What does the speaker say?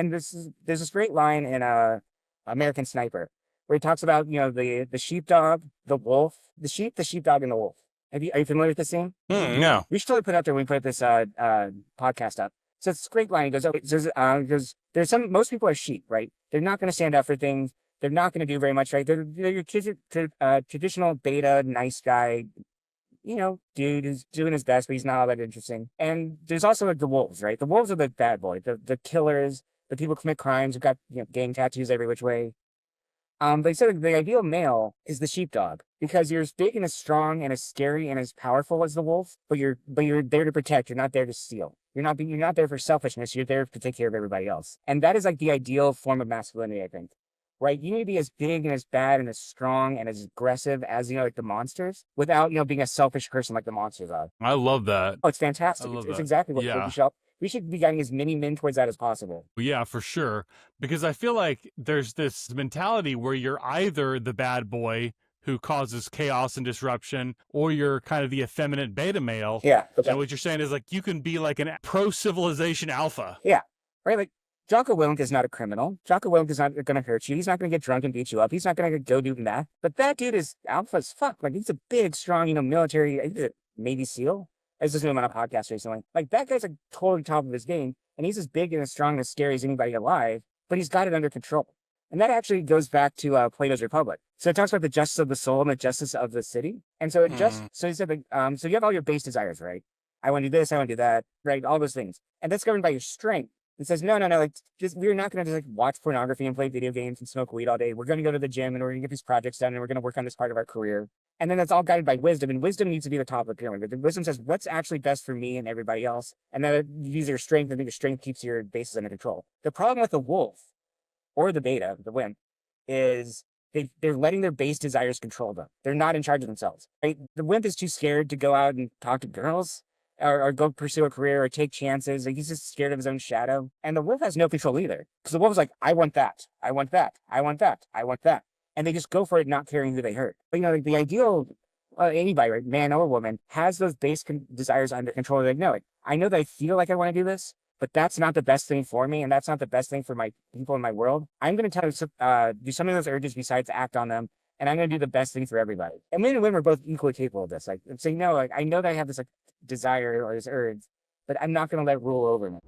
And there's this great line in American Sniper where he talks about, the sheepdog, the wolf, the sheep, the sheepdog, and the wolf. Are you familiar with this scene? No. We should totally put it out there when we put this podcast up. So it's a great line. He goes, there's most people are sheep, right? They're not going to stand up for things. They're not going to do very much, right? They're your traditional beta, nice guy, dude who's doing his best, but he's not all that interesting. And there's also like the wolves, right? The wolves are the bad boy, the killers, the people who commit crimes, who've got gang tattoos every which way. They said the ideal male is the sheepdog because you're as big and as strong and as scary and as powerful as the wolf, but you're there to protect. You're not there to steal. You're not there for selfishness. You're there to take care of everybody else. And that is like the ideal form of masculinity, I think. Right? You need to be as big and as bad and as strong and as aggressive as, like the monsters without, being a selfish person like the monsters are. I love that. Oh, it's fantastic. It's exactly what we should be guiding as many men towards that as possible. Yeah, for sure. Because I feel like there's this mentality where you're either the bad boy who causes chaos and disruption, or you're kind of the effeminate beta male. Yeah. Okay. And what you're saying is like you can be like an pro-civilization alpha. Yeah. Right? Like Jocko Willink is not a criminal. Jocko Willink is not going to hurt you. He's not going to get drunk and beat you up. He's not going to go do that. But that dude is alpha as fuck. Like he's a big, strong, military, he's a Navy SEAL. I was listening to him on a podcast recently. Like that guy's like totally top of his game. And he's as big and as strong and as scary as anybody alive, but he's got it under control. And that actually goes back to Plato's Republic. So it talks about the justice of the soul and the justice of the city. And so so he said, so you have all your base desires, right? I want to do this, I want to do that, right? All those things. And that's governed by your strength. It says, no, like, we're not going to just like watch pornography and play video games and smoke weed all day. We're going to go to the gym and we're going to get these projects done and we're going to work on this part of our career. And then that's all guided by wisdom. And wisdom needs to be the top of the pyramid. The wisdom says, what's actually best for me and everybody else? And then you use your strength, and then your strength keeps your bases under control. The problem with the wolf or the beta, the wimp, is they're letting their base desires control them. They're not in charge of themselves. Right? The wimp is too scared to go out and talk to girls. Or go pursue a career or take chances. Like he's just scared of his own shadow. And the wolf has no control either. Because the wolf is like, I want that. I want that. I want that. I want that. And they just go for it, not caring who they hurt. But like the ideal, anybody, right, man or woman, has those base desires under control. They're like, no, I know that I feel like I want to do this, but that's not the best thing for me. And that's not the best thing for my people in my world. I'm going to do some of those urges besides act on them. And I'm going to do the best thing for everybody. And men and women are both equally capable of this. Like saying, no, like I know that I have this like desire or this urge, but I'm not going to let it rule over me.